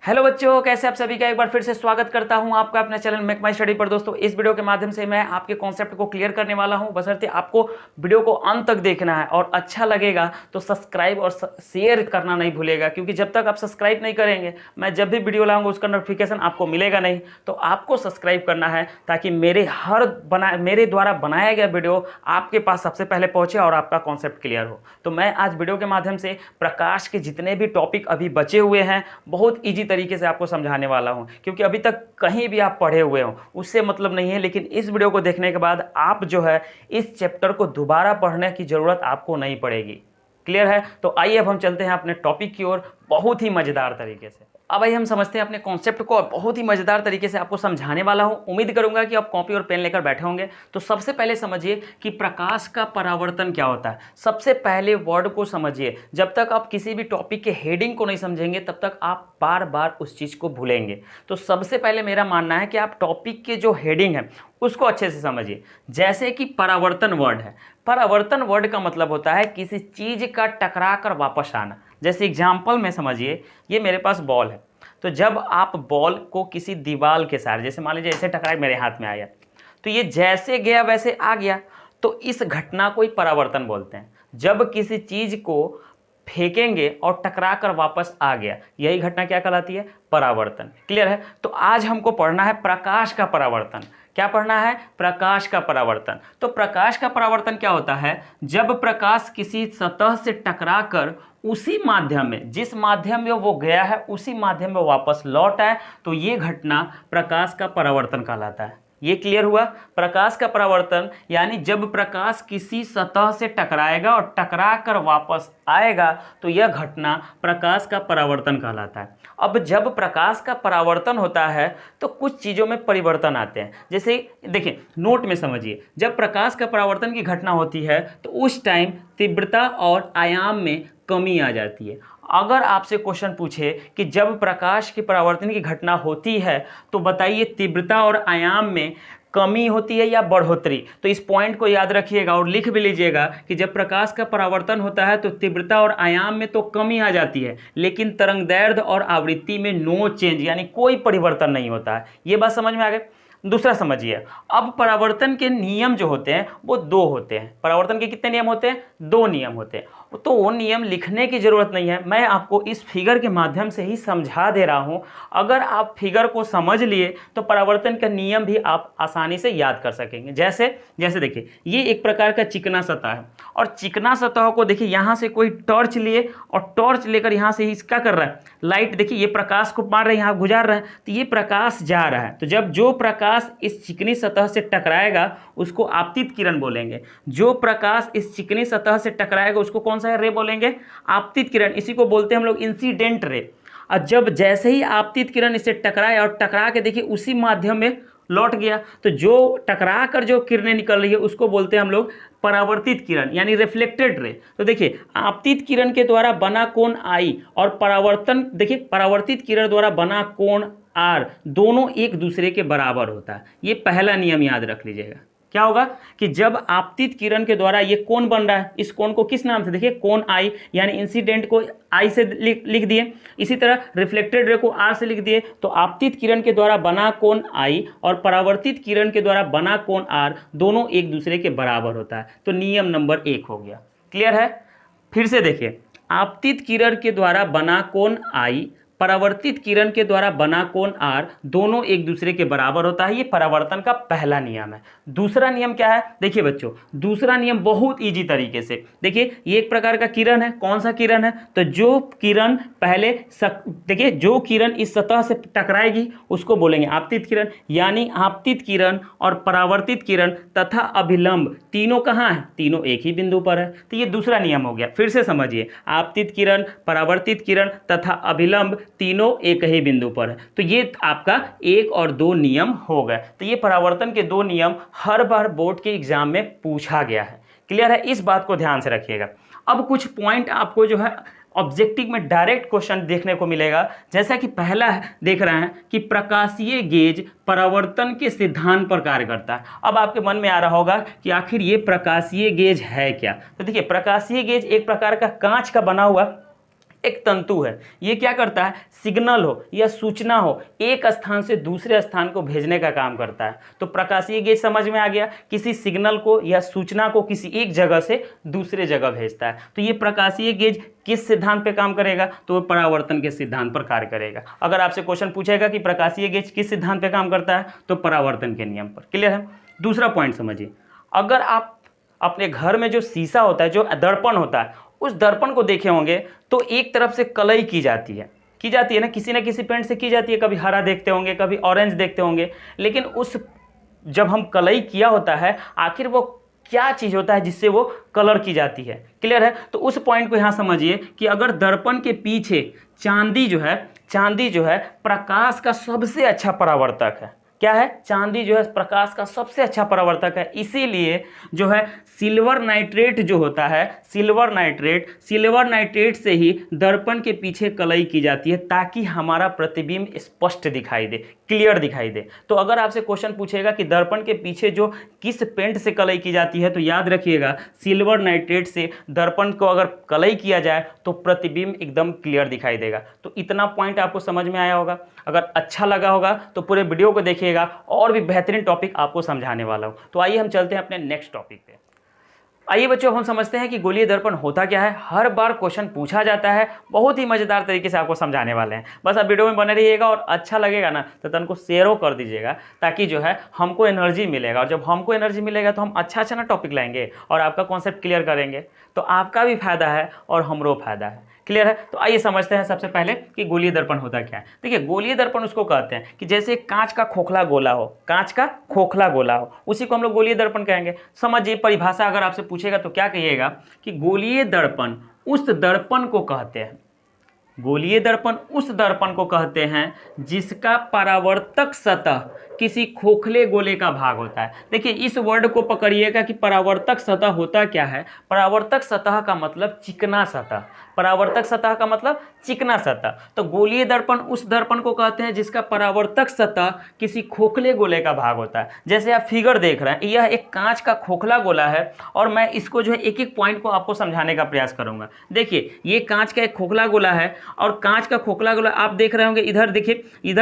Hello बच्चों, कैसे आप सभी का एक बार फिर से स्वागत करता हूं आपका अपने चैनल मेक माई स्टडी पर। दोस्तों, इस वीडियो के माध्यम से मैं आपके कॉन्सेप्ट को क्लियर करने वाला हूं। बशर्ते आपको वीडियो को अंत तक देखना है और अच्छा लगेगा तो सब्सक्राइब और शेयर करना नहीं भूलेगा, क्योंकि जब तक आप सब्सक्राइब नहीं करेंगे मैं जब भी वीडियो लाऊंगा उसका नोटिफिकेशन आपको मिलेगा नहीं। तो आपको सब्सक्राइब करना है ताकि मेरे द्वारा बनाया गया वीडियो आपके पास सबसे पहले पहुंचे और आपका कॉन्सेप्ट क्लियर हो। तो मैं आज वीडियो के माध्यम से प्रकाश के जितने भी टॉपिक अभी बचे हुए हैं बहुत ईजी तरीके से आपको समझाने वाला हूं, क्योंकि अभी तक कहीं भी आप पढ़े हुए हो उससे मतलब नहीं है, लेकिन इस वीडियो को देखने के बाद आप जो है इस चैप्टर को दोबारा पढ़ने की जरूरत आपको नहीं पड़ेगी। क्लियर है? तो आइए अब हम चलते हैं अपने टॉपिक की ओर बहुत ही मजेदार तरीके से। अब आइए हम समझते हैं अपने कॉन्सेप्ट को और बहुत ही मजेदार तरीके से आपको समझाने वाला हूं। उम्मीद करूंगा कि आप कॉपी और पेन लेकर बैठे होंगे। तो सबसे पहले समझिए कि प्रकाश का परावर्तन क्या होता है। सबसे पहले वर्ड को समझिए। जब तक आप किसी भी टॉपिक के हेडिंग को नहीं समझेंगे तब तक आप बार बार उस चीज को भूलेंगे। तो सबसे पहले मेरा मानना है कि आप टॉपिक के जो हेडिंग है उसको अच्छे से समझिए। जैसे कि परावर्तन वर्ड है। परावर्तन वर्ड का मतलब होता है किसी चीज का टकरा कर वापस आना। जैसे एग्जाम्पल में समझिए, ये मेरे पास बॉल है, तो जब आप बॉल को किसी दीवार के साथ, जैसे मान लीजिए ऐसे टकराए मेरे हाथ में आया, तो ये जैसे गया वैसे आ गया, तो इस घटना को ही परावर्तन बोलते हैं। जब किसी चीज को फेंकेंगे और टकरा कर वापस आ गया, यही घटना क्या कहलाती है? परावर्तन। क्लियर है? तो आज हमको पढ़ना है प्रकाश का परावर्तन। क्या पढ़ना है? प्रकाश का परावर्तन। तो प्रकाश का परावर्तन क्या होता है? जब प्रकाश किसी सतह से टकराकर उसी माध्यम में, जिस माध्यम में वो गया है उसी माध्यम में वापस लौट आए, तो ये घटना प्रकाश का परावर्तन कहलाता है। ये क्लियर हुआ? प्रकाश का परावर्तन यानी जब प्रकाश किसी सतह से टकराएगा और टकरा कर वापस आएगा तो यह घटना प्रकाश का परावर्तन कहलाता है। अब जब प्रकाश का परावर्तन होता है तो कुछ चीज़ों में परिवर्तन आते हैं। जैसे देखिए, नोट में समझिए, जब प्रकाश का परावर्तन की घटना होती है तो उस टाइम तीव्रता और आयाम में कमी आ जाती है। अगर आपसे क्वेश्चन पूछे कि जब प्रकाश की परावर्तन की घटना होती है तो बताइए तीव्रता और आयाम में कमी होती है या बढ़ोतरी, तो इस पॉइंट को याद रखिएगा और लिख भी लीजिएगा कि जब प्रकाश का परावर्तन होता है तो तीव्रता और आयाम में तो कमी आ जाती है, लेकिन तरंगदैर्ध्य और आवृत्ति में नो चेंज, यानी कोई परिवर्तन नहीं होता है। ये बात समझ में आ गई? दूसरा समझिए, अब परावर्तन के नियम जो होते हैं वो दो होते हैं। परावर्तन के कितने नियम होते हैं? दो नियम होते हैं। तो वो नियम लिखने की जरूरत नहीं है, मैं आपको इस फिगर के माध्यम से ही समझा दे रहा हूं। अगर आप फिगर को समझ लिए तो परावर्तन का नियम भी आप आसानी से याद कर सकेंगे। जैसे देखिए, ये एक प्रकार का चिकना सतह है और चिकना सतह को देखिए, यहाँ से कोई टॉर्च लिए और टॉर्च लेकर यहाँ से इसका कर रहा है, लाइट देखिए ये प्रकाश को मार रहे हैं, यहाँ गुजार रहे हैं, तो ये प्रकाश जा रहा है। तो जब जो प्रकाश इस चिकनी सतह से टकराएगा उसको आपतित किरण बोलेंगे। जो प्रकाश इस चिकनी सतह से टकराएगा उसको कौन सा रे बोलेंगे? आपतित किरण। इसी को बोलते हैं हम लोग इंसिडेंट रे। और जब जैसे ही आपतित किरण इससे टकराए और टकरा के देखिए उसी माध्यम में लौट गया, तो जो टकरा कर जो किरणें निकल रही है उसको बोलते हैं हम लोग परावर्तित किरण, यानी रिफ्लेक्टेड रे। तो देखिए, आपतित किरण के द्वारा बना कोण आई और परावर्तन, देखिए परावर्तित किरण द्वारा बना कोण आर, दोनों एक दूसरे के बराबर होता है। ये पहला नियम याद रख लीजिएगा। क्या होगा कि जब आपतित किरण के द्वारा ये कोण बन रहा है, इस कोण को किस नाम से? देखिए कोण आई, यानी इंसिडेंट को आई से लिख दिए, इसी तरह रिफ्लेक्टेड रे को आर से लिख दिए। तो आपतित किरण के द्वारा बना कोण आई और परावर्तित किरण के द्वारा बना कोण आर, दोनों एक दूसरे के बराबर होता है। तो नियम नंबर 1 हो गया। क्लियर है? फिर से देखिए, आपतित किरण के द्वारा बना कोण आई, परावर्तित किरण के द्वारा बना कोण आर, दोनों एक दूसरे के बराबर होता है। ये परावर्तन का पहला नियम है। दूसरा नियम क्या है? देखिए बच्चों, दूसरा नियम बहुत इजी तरीके से, देखिए ये एक प्रकार का किरण है। कौन सा किरण है? तो जो किरण पहले देखिए जो किरण इस सतह से टकराएगी उसको बोलेंगे आपतित किरण, यानी आपतित किरण और परावर्तित किरण तथा अभिलंब तीनों कहाँ है? तीनों एक ही बिंदु पर है। तो ये दूसरा नियम हो गया। फिर से समझिए, आपतित किरण, परावर्तित किरण तथा अभिलंब तीनों एक ही बिंदु पर है। तो ये आपका 1 और 2 नियम हो गए। तो ये परावर्तन के 2 नियम हर बार बोर्ड के एग्जाम में पूछा गया है। क्लियर है? इस बात को ध्यान से रखिएगा। अब कुछ पॉइंट आपको जो है ऑब्जेक्टिव में डायरेक्ट क्वेश्चन देखने को मिलेगा। जैसा कि पहला देख रहे हैं कि प्रकाशीय गेज परावर्तन के सिद्धांत पर कार्य करता है। अब आपके मन में आ रहा होगा कि आखिर ये प्रकाशीय गेज है क्या? तो देखिए, प्रकाशीय गेज एक प्रकार का कांच का बना हुआ एक तंतु है, ये क्या करता है, सिग्नल हो या सूचना हो एक स्थान से दूसरे स्थान को भेजने का काम करता है। तो प्रकाशीय गेज समझ में आ गया, किसी सिग्नल को या सूचना को किसी एक जगह से दूसरे जगह भेजता है। तो ये प्रकाशीय गेज किस सिद्धांत पे काम करेगा, तो वो परावर्तन के सिद्धांत पर कार्य करेगा। अगर आपसे क्वेश्चन पूछेगा कि प्रकाशीय गेज किस सिद्धांत पे काम करता है, तो परावर्तन के नियम पर। क्लियर है। दूसरा पॉइंट समझिए, अगर आप अपने घर में जो शीशा होता है, जो दर्पण होता है, उस दर्पण को देखे होंगे तो एक तरफ से कलई की जाती है ना, किसी न किसी पेंट से की जाती है। कभी हरा देखते होंगे, कभी ऑरेंज देखते होंगे, लेकिन उस जब हम कलई किया होता है, आखिर वो क्या चीज़ होता है जिससे वो कलर की जाती है। क्लियर है। तो उस पॉइंट को यहाँ समझिए कि अगर दर्पण के पीछे चांदी जो है प्रकाश का सबसे अच्छा परावर्तक है। क्या है, चांदी जो है प्रकाश का सबसे अच्छा परावर्तक है। इसीलिए जो है सिल्वर नाइट्रेट जो होता है, सिल्वर नाइट्रेट से ही दर्पण के पीछे कलई की जाती है, ताकि हमारा प्रतिबिंब स्पष्ट दिखाई दे, क्लियर दिखाई दे। तो अगर आपसे क्वेश्चन पूछेगा कि दर्पण के पीछे जो किस पेंट से कलई की जाती है, तो याद रखिएगा सिल्वर नाइट्रेट से दर्पण को अगर कलई किया जाए तो प्रतिबिंब एकदम क्लियर दिखाई देगा। तो इतना पॉइंट आपको समझ में आया होगा। अगर अच्छा लगा होगा तो पूरे वीडियो को देखिएगा, और भी बेहतरीन टॉपिक आपको समझाने वाला हूं। तो आइए हम चलते हैं अपने नेक्स्ट टॉपिक पे। आइए बच्चों, हम समझते हैं कि गोलीय दर्पण होता क्या है। हर बार क्वेश्चन पूछा जाता है, बहुत ही मजेदार तरीके से आपको समझाने वाले हैं। बस आप वीडियो में बने रहिएगा, और अच्छा लगेगा ना तो तन को शेयर कर दीजिएगा, ताकि जो है हमको एनर्जी मिलेगा, और जब हमको एनर्जी मिलेगा तो हम अच्छा ना टॉपिक लाएंगे और आपका कॉन्सेप्ट क्लियर करेंगे। तो आपका भी फायदा है और हमरो फायदा है। क्लियर है। तो आइए समझते हैं सबसे पहले कि गोलीय दर्पण होता क्या है। देखिए, गोलीय दर्पण उसको कहते हैं कि जैसे कांच का खोखला गोला हो, उसी को हम लोग गोलीय दर्पण कहेंगे। समझिए परिभाषा, अगर आपसे पूछेगा तो क्या कहिएगा कि गोलीय दर्पण उस दर्पण को कहते हैं, गोलीय दर्पण उस दर्पण को कहते हैं जिसका परावर्तक सतह किसी खोखले गोले का भाग होता है। देखिए, इस वर्ड को पकड़िएगा कि परावर्तक सतह होता क्या है। परावर्तक सतह का मतलब चिकना सतह, परावर्तक सतह का मतलब चिकना सतह। तो गोलीय दर्पण उस दर्पण को कहते हैं जिसका परावर्तक सतह किसी खोखले गोले का भाग होता है। जैसे आप फिगर देख रहे हैं, यह एक कांच का खोखला गोला है, और मैं इसको जो है एक एक पॉइंट को आपको समझाने का प्रयास करूंगा। देखिए, ये कांच का एक खोखला गोला है, और कांच का खोखला गोला आप देख रहे होंगे। इधर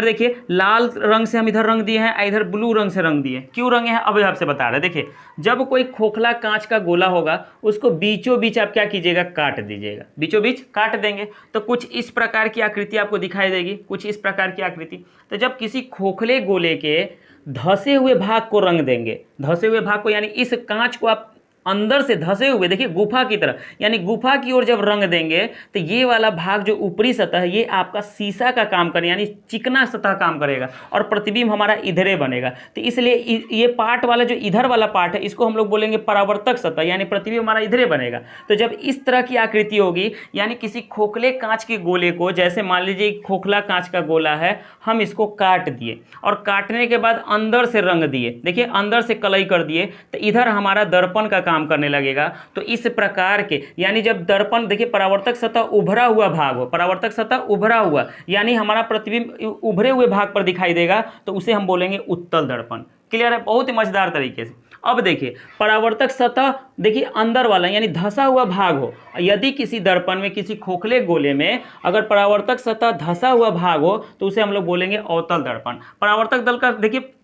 देखिए लाल रंग से हम इधर रंग दिए हैं, इधर ब्लू रंग से रंग दिए। क्यों रंगे हैं अब आपसे बता रहे। देखिए, जब कोई खोखला कांच का गोला होगा, उसको बीचों बीच आप क्या कीजिएगा, काट दीजिएगा, बीचों बीच काट देंगे, तो कुछ इस प्रकार की आकृति आपको दिखाई देगी, कुछ इस प्रकार की आकृति। तो जब किसी खोखले गोले के धसे हुए भाग को रंग देंगे, धसे हुए भाग को यानी इस कांच को आप अंदर से धसे हुए, देखिए गुफा की तरह, यानी गुफा की ओर जब रंग देंगे, तो ये वाला भाग जो ऊपरी सतह है, ये आपका शीशा का काम करेगा, यानी चिकना सतह काम करेगा, और प्रतिबिंब हमारा इधरे बनेगा। तो इसलिए ये पार्ट वाला जो इधर वाला पार्ट है, इसको हम लोग बोलेंगे परावर्तक सतह, यानी प्रतिबिंब हमारा इधरे बनेगा। तो जब इस तरह की आकृति होगी, यानी किसी खोखले कांच के गोले को, जैसे मान लीजिए खोखला कांच का गोला है, हम इसको काट दिए, और काटने के बाद अंदर से रंग दिए, देखिए अंदर से कलई कर दिए, तो इधर हमारा दर्पण का काम करने लगेगा। तो इस प्रकार के, यानी जब दर्पण, देखिए परावर्तक सतह उभरा हुआ भाग हो, परावर्तक सतह उभरा हुआ, यानी हमारा प्रतिबिंब उभरे हुए भाग पर दिखाई देगा, तो उसे हम बोलेंगे उत्तल दर्पण। क्लियर है, बहुत ही मजेदार तरीके से। अब देखिए, परावर्तक सतह देखिए अंदर वाला यानी धसा हुआ भाग हो, यदि किसी दर्पण में, किसी खोखले गोले में अगर परावर्तक सतह धसा हुआ भाग हो, तो उसे हम लोग बोलेंगे अवतल दर्पण। परावर्तक दल का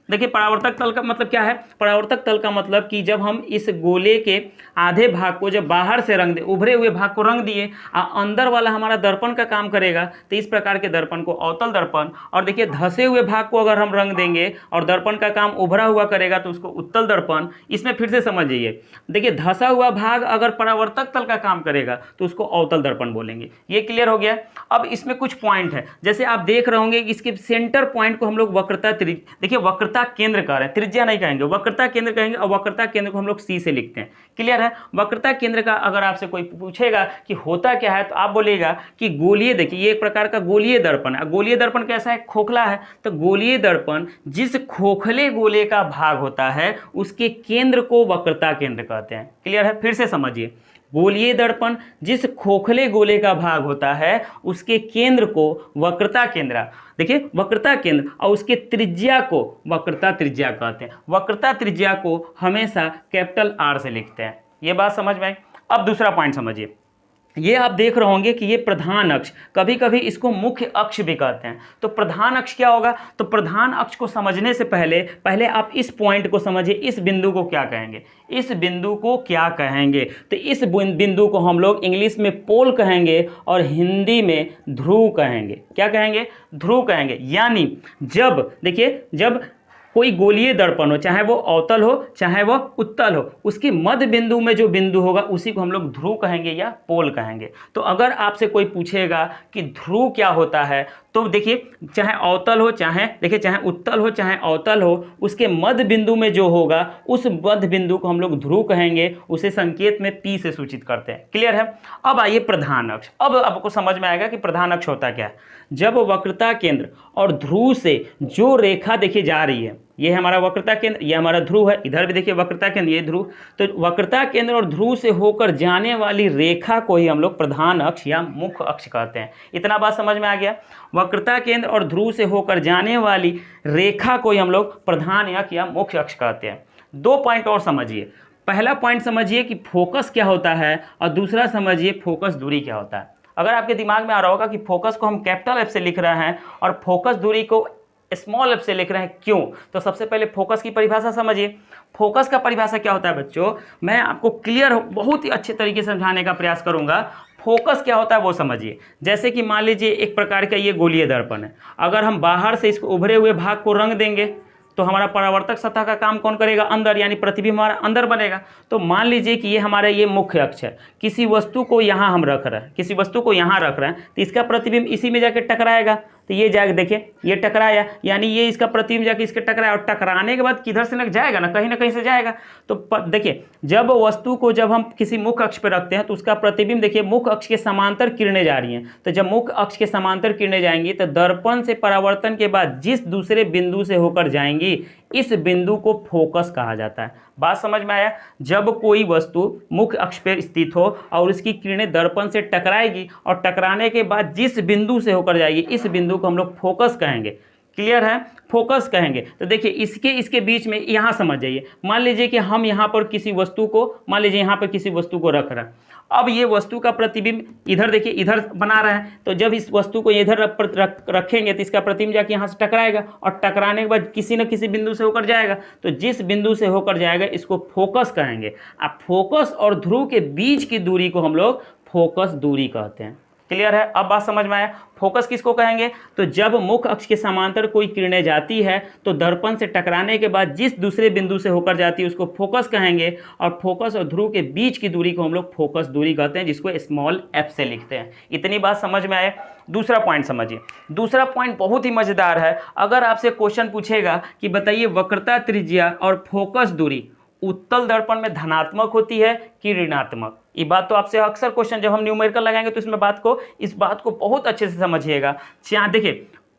देखिए परावर्तक तल का मतलब क्या है। परावर्तक तल का मतलब कि जब हम इस गोले के आधे भाग को जब बाहर से रंग दे, उभरे हुए भाग को रंग दिए, अंदर वाला हमारा दर्पण का काम करेगा, तो इस प्रकार के दर्पण को अवतल दर्पण। और देखिए, धसे हुए भाग को अगर हम रंग देंगे और दर्पण का काम उभरा हुआ करेगा, तो उसको उत्तल दर्पण। इसमें फिर से समझिए, देखिए धसा हुआ भाग अगर परावर्तक तल का काम करेगा, तो उसको अवतल दर्पण बोलेंगे। ये क्लियर हो गया। अब इसमें कुछ पॉइंट है, जैसे आप देख रहे होंगे, इसके सेंटर पॉइंट को हम लोग वक्रता, देखिए वक्रता केंद्र कह रहे हैं, त्रिज्या नहीं कहेंगे, वक्रता केंद्र कहेंगे, और वक्रता केंद्र को हम लोग सी से लिखते हैं। क्लियर है। वक्रता केंद्र का अगर आपसे कोई पूछेगा कि होता क्या है, तो आप बोलिएगा कि गोलीय, देखिए ये एक प्रकार का गोलीय दर्पण है। गोलीय दर्पण कैसा है, खोखला है। तो गोलीय दर्पण जिस खोखले गोले का भाग होता है, उसके केंद्र को वक्रता केंद्र कहते हैं। क्लियर है। फिर से समझिए, गोलीय दर्पण जिस खोखले गोले का भाग होता है, उसके केंद्र को वक्रता केंद्र, देखिए वक्रता केंद्र, और उसके त्रिज्या को वक्रता त्रिज्या कहते हैं। वक्रता त्रिज्या को हमेशा कैपिटल आर से लिखते हैं। ये बात समझ में आई। अब दूसरा पॉइंट समझिए, ये आप देख रहे होंगे कि ये प्रधान अक्ष, कभी कभी इसको मुख्य अक्ष भी कहते हैं। तो प्रधान अक्ष क्या होगा? तो प्रधान अक्ष को समझने से पहले आप इस पॉइंट को समझिए, इस बिंदु को क्या कहेंगे, इस बिंदु को क्या कहेंगे? तो इस बिंदु को हम लोग इंग्लिश में पोल कहेंगे और हिंदी में ध्रुव कहेंगे। क्या कहेंगे? ध्रुव कहेंगे। यानी जब देखिए, जब कोई गोलीय दर्पण हो, चाहे वो अवतल हो चाहे वो उत्तल हो, उसके मध्य बिंदु में जो बिंदु होगा उसी को हम लोग ध्रुव कहेंगे या पोल कहेंगे। तो अगर आपसे कोई पूछेगा कि ध्रुव क्या होता है, तो देखिए चाहे अवतल हो चाहे उत्तल हो चाहे अवतल हो, उसके मध्य बिंदु में जो होगा उस मध्य बिंदु को हम लोग ध्रुव कहेंगे। उसे संकेत में P से सूचित करते हैं। क्लियर है? अब आइए प्रधान अक्ष। अब आपको समझ में आएगा कि प्रधान अक्ष होता क्या है। जब वक्रता केंद्र और ध्रुव से जो रेखा देखिए जा रही है, ये हमारा वक्रता केंद्र, ये हमारा ध्रुव है, इधर भी देखिए वक्रता केंद्र, ये ध्रुव। तो वक्रता केंद्र और ध्रुव से होकर जाने वाली रेखा को ही हम लोग प्रधान अक्ष या मुख्य अक्ष कहते हैं। इतना बात समझ में आ गया? वक्रता केंद्र और ध्रुव से होकर जाने वाली रेखा को ही हम लोग प्रधान अक्ष या मुख्य अक्ष कहते हैं। 2 पॉइंट और समझिए। पहला पॉइंट समझिए कि फोकस क्या होता है, और दूसरा समझिए फोकस दूरी क्या होता है। अगर आपके दिमाग में आ रहा होगा कि फोकस को हम कैपिटल F से लिख रहे हैं और फोकस दूरी को स्मॉल f से लिख रहे हैं, क्यों? तो सबसे पहले फोकस की परिभाषा समझिए। फोकस का परिभाषा क्या होता है बच्चों, मैं आपको क्लियर बहुत ही अच्छे तरीके से समझाने का प्रयास करूंगा। फोकस क्या होता है वो समझिए। जैसे कि मान लीजिए एक प्रकार का ये गोलीय दर्पण है, अगर हम बाहर से इसको उभरे हुए भाग को रंग देंगे तो हमारा परावर्तक सतह का काम कौन करेगा? अंदर, यानी प्रतिबिंब हमारा अंदर बनेगा। तो मान लीजिए कि ये हमारा ये मुख्य अक्ष है, किसी वस्तु को यहाँ हम रख रहे हैं, किसी वस्तु को यहाँ रख रहे हैं, तो इसका प्रतिबिंब इसी में जाके टकराएगा। तो ये जाके देखिए, ये टकराया, यानी ये इसका प्रतिबिंब जाके इसके टकराया, और टकराने के बाद किधर से जाएगा ना कहीं से जाएगा। तो देखिए, जब वस्तु को जब हम किसी मुख्य अक्ष पर रखते हैं तो उसका प्रतिबिंब देखिए मुख्य अक्ष के समांतर किरणें जा रही हैं। तो जब मुख्य अक्ष के समांतर किरणें जाएंगी तो दर्पण से परावर्तन के बाद जिस दूसरे बिंदु से होकर जाएंगी इस बिंदु को फोकस कहा जाता है। बात समझ में आया? जब कोई वस्तु मुख्य अक्ष पर स्थित हो और उसकी किरणें दर्पण से टकराएगी और टकराने के बाद जिस बिंदु से होकर जाएगी इस बिंदु को हम लोग फोकस कहेंगे। क्लियर है? फोकस कहेंगे। तो देखिए इसके बीच में यहाँ समझ जाइए, मान लीजिए कि हम यहाँ पर किसी वस्तु को, मान लीजिए यहाँ पर किसी वस्तु को रख रहे हैं। अब ये वस्तु का प्रतिबिंब इधर देखिए, इधर बना रहा है, तो जब इस वस्तु को इधर रखेंगे तो इसका प्रतिबिंब जाके यहाँ से टकराएगा और टकराने के बाद किसी न किसी बिंदु से होकर जाएगा। तो जिस बिंदु से होकर जाएगा इसको फोकस कहेंगे। अब फोकस और ध्रुव के बीच की दूरी को हम लोग फोकस दूरी कहते हैं। क्लियर है? अब बात समझ में आया? फोकस किसको कहेंगे? तो जब मुख्य अक्ष के समांतर कोई किरणें जाती है तो दर्पण से टकराने के बाद जिस दूसरे बिंदु से होकर जाती है उसको फोकस कहेंगे, और फोकस और ध्रुव के बीच की दूरी को हम लोग फोकस दूरी कहते हैं, जिसको स्मॉल f से लिखते हैं। इतनी बात समझ में आए? दूसरा पॉइंट समझिए। दूसरा पॉइंट बहुत ही मजेदार है। अगर आपसे क्वेश्चन पूछेगा कि बताइए वक्रता त्रिज्या और फोकस दूरी उत्तल दर्पण में धनात्मक होती है कि ऋणात्मक? ये बात तो आपसे अक्सर क्वेश्चन जब हम न्यूमेरिकल लगाएंगे तो इस बात को बहुत अच्छे से समझिएगा। देखिए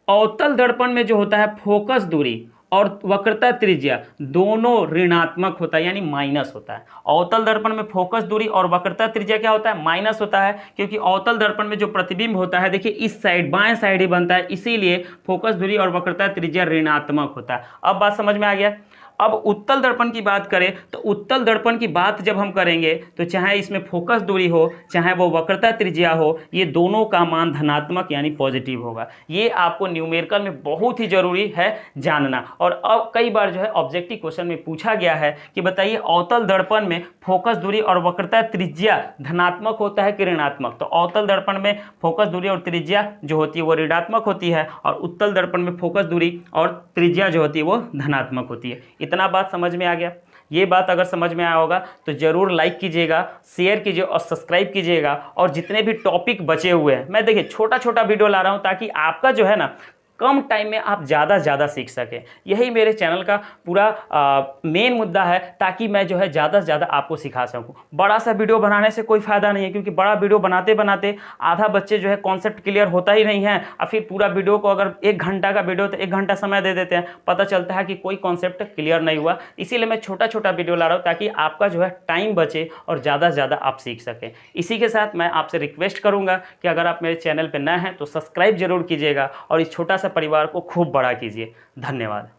अवतल दर्पण में जो होता है फोकस दूरी और वक्रता त्रिज्या दोनों ऋणात्मक होता है, यानी माइनस होता है। अवतल दर्पण में फोकस दूरी और वक्रता त्रिज्या क्या होता है? माइनस होता है, क्योंकि अवतल दर्पण में जो प्रतिबिंब होता है देखिए इस साइड बाएं साइड ही बनता है, इसीलिए फोकस दूरी और वक्रता त्रिज्या ऋणात्मक होता है। अब बात समझ में आ गया? अब उत्तल दर्पण की बात करें तो उत्तल दर्पण की बात जब हम करेंगे तो चाहे इसमें फोकस दूरी हो चाहे वो वक्रता त्रिज्या हो, ये दोनों का मान धनात्मक यानी पॉजिटिव होगा। ये आपको न्यूमेरिकल में बहुत ही जरूरी है जानना। और अब कई बार जो है ऑब्जेक्टिव क्वेश्चन में पूछा गया है कि बताइए अवतल दर्पण में फोकस दूरी और वक्रता त्रिज्या धनात्मक होता है कि ऋणात्मक? तो अवतल दर्पण में फोकस दूरी और त्रिज्या जो होती है वो ऋणात्मक होती है, और उत्तल दर्पण में फोकस दूरी और त्रिज्या जो होती है वो धनात्मक होती है। इतना बात समझ में आ गया? ये बात अगर समझ में आया होगा तो जरूर लाइक कीजिएगा, शेयर कीजिए और सब्सक्राइब कीजिएगा। और जितने भी टॉपिक बचे हुए हैं, मैं देखिए छोटा छोटा वीडियो ला रहा हूं ताकि आपका जो है ना कम टाइम में आप ज़्यादा से ज़्यादा सीख सकें। यही मेरे चैनल का पूरा मेन मुद्दा है, ताकि मैं जो है ज़्यादा से ज़्यादा आपको सिखा सकूं। बड़ा सा वीडियो बनाने से कोई फ़ायदा नहीं है, क्योंकि बड़ा वीडियो बनाते बनाते आधा बच्चे जो है कॉन्सेप्ट क्लियर होता ही नहीं है, और फिर पूरा वीडियो को अगर 1 घंटा का वीडियो तो 1 घंटा समय दे देते हैं, पता चलता है कि कोई कॉन्सेप्ट क्लियर नहीं हुआ। इसीलिए मैं छोटा छोटा वीडियो ला रहा हूँ ताकि आपका जो है टाइम बचे और ज़्यादा से ज़्यादा आप सीख सकें। इसी के साथ मैं आपसे रिक्वेस्ट करूँगा कि अगर आप मेरे चैनल पर नए हैं तो सब्सक्राइब जरूर कीजिएगा और इस छोटा सा परिवार को खूब बड़ा कीजिए। धन्यवाद।